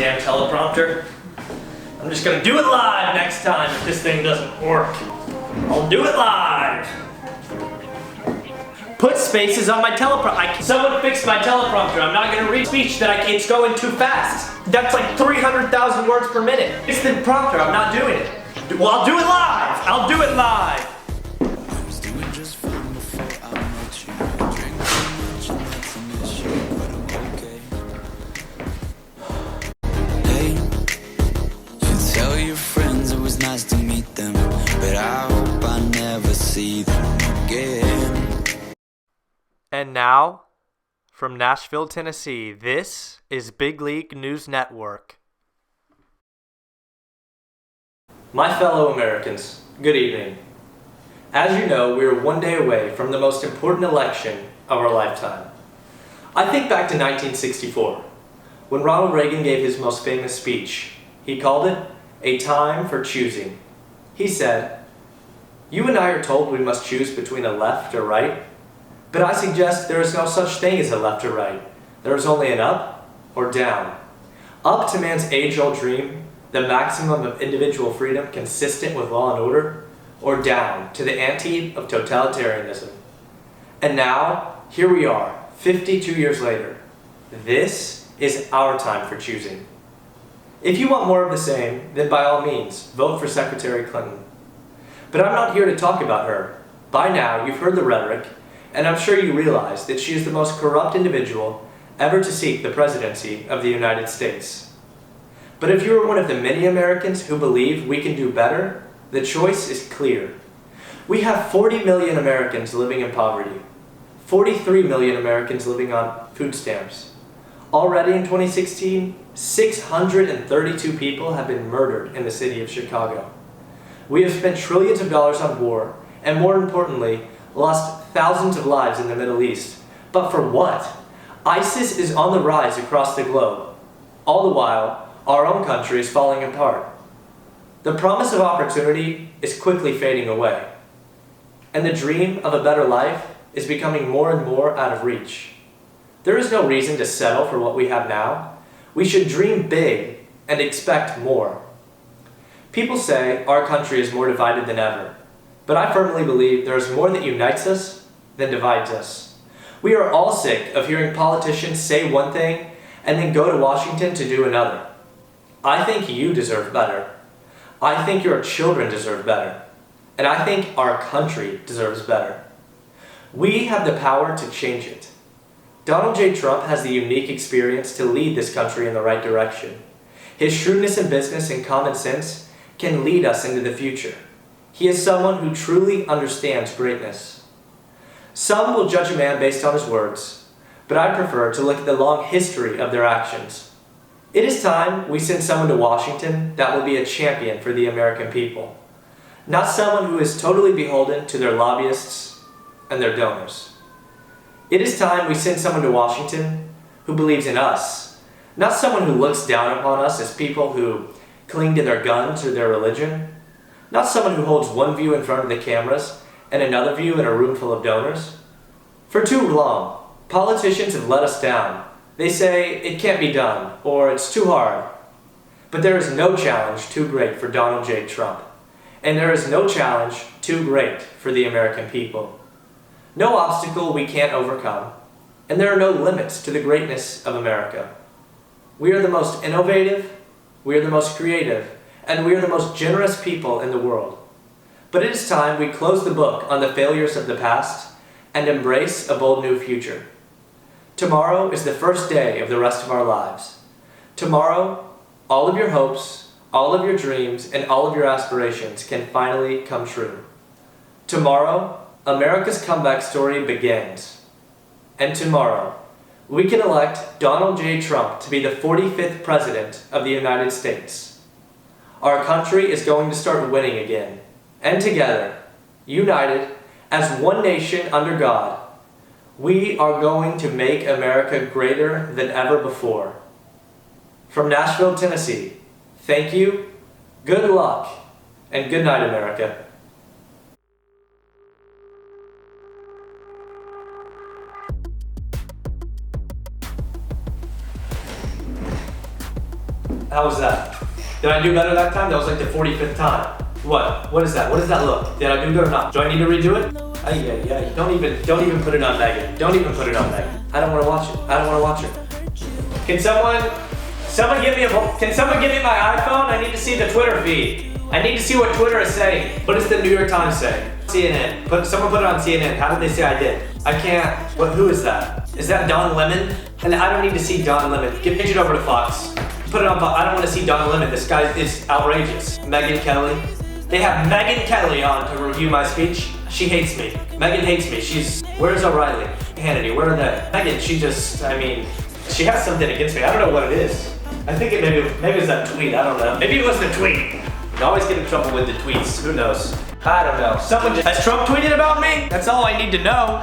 Damn teleprompter. I'm just gonna do it live next time if this thing doesn't work. I'll do it live. Put spaces on my teleprompter. Someone fix my teleprompter. I'm not gonna read speech it's going too fast. That's like 300,000 words per minute. It's the prompter, I'm not doing it. Well, I'll do it live. I'll do it live. Nice to meet them, but I hope I never see them again. And now, from Nashville, Tennessee, this is Big League News Network. My fellow Americans, good evening. As you know, we are one day away from the most important election of our lifetime. I think back to 1964, when Ronald Reagan gave his most famous speech. He called it A Time for Choosing. He said, "You and I are told we must choose between a left or right, but I suggest there is no such thing as a left or right. There is only an up or down. Up to man's age-old dream, the maximum of individual freedom consistent with law and order, or down to the ante of totalitarianism." And now, here we are, 52 years later. This is our time for choosing. If you want more of the same, then by all means, vote for Secretary Clinton. But I'm not here to talk about her. By now, you've heard the rhetoric, and I'm sure you realize that she is the most corrupt individual ever to seek the presidency of the United States. But if you are one of the many Americans who believe we can do better, the choice is clear. We have 40 million Americans living in poverty, 43 million Americans living on food stamps. Already in 2016, 632 people have been murdered in the city of Chicago. We have spent trillions of dollars on war, and more importantly, lost thousands of lives in the Middle East. But for what? ISIS is on the rise across the globe. All the while, our own country is falling apart. The promise of opportunity is quickly fading away, and the dream of a better life is becoming more and more out of reach. There is no reason to settle for what we have now. We should dream big and expect more. People say our country is more divided than ever, but I firmly believe there is more that unites us than divides us. We are all sick of hearing politicians say one thing and then go to Washington to do another. I think you deserve better. I think your children deserve better. And I think our country deserves better. We have the power to change it. Donald J. Trump has the unique experience to lead this country in the right direction. His shrewdness in business and common sense can lead us into the future. He is someone who truly understands greatness. Some will judge a man based on his words, but I prefer to look at the long history of their actions. It is time we send someone to Washington that will be a champion for the American people, not someone who is totally beholden to their lobbyists and their donors. It is time we send someone to Washington who believes in us, not someone who looks down upon us as people who cling to their guns or their religion, not someone who holds one view in front of the cameras and another view in a room full of donors. For too long, politicians have let us down. They say it can't be done or it's too hard. But there is no challenge too great for Donald J. Trump, and there is no challenge too great for the American people. No obstacle we can't overcome, and there are no limits to the greatness of America. We are the most innovative, we are the most creative, and we are the most generous people in the world. But it is time we close the book on the failures of the past and embrace a bold new future. Tomorrow is the first day of the rest of our lives. Tomorrow, all of your hopes, all of your dreams, and all of your aspirations can finally come true. Tomorrow, America's comeback story begins. And tomorrow, we can elect Donald J. Trump to be the 45th President of the United States. Our country is going to start winning again. And together, united, as one nation under God, we are going to make America greater than ever before. From Nashville, Tennessee, thank you, good luck, and good night, America. How was that? Did I do better that time? That was like the 45th time. What? What is that? What does that look? Did I do good or not? Do I need to redo it? Yeah. Don't even put it on Megan. Don't even put it on Megan. I don't want to watch it. I don't want to watch it. Can someone give me my iPhone? I need to see the Twitter feed. I need to see what Twitter is saying. What does the New York Times say? CNN. Someone put it on CNN. How did they say I did? I can't. Who is that? Is that Don Lemon? And I don't need to see Don Lemon. Change it over to Fox. Put it on Fox. I don't want to see Don Lemon. This guy is outrageous. Megyn Kelly. They have Megyn Kelly on to review my speech. She hates me. Megyn hates me. Where's O'Reilly? Hannity, where are they? Megyn, she has something against me. I don't know what it is. I think maybe it's that tweet. I don't know. Maybe it was the tweet. I always get in trouble with the tweets. Who knows? I don't know. Has Trump tweeted about me? That's all I need to know.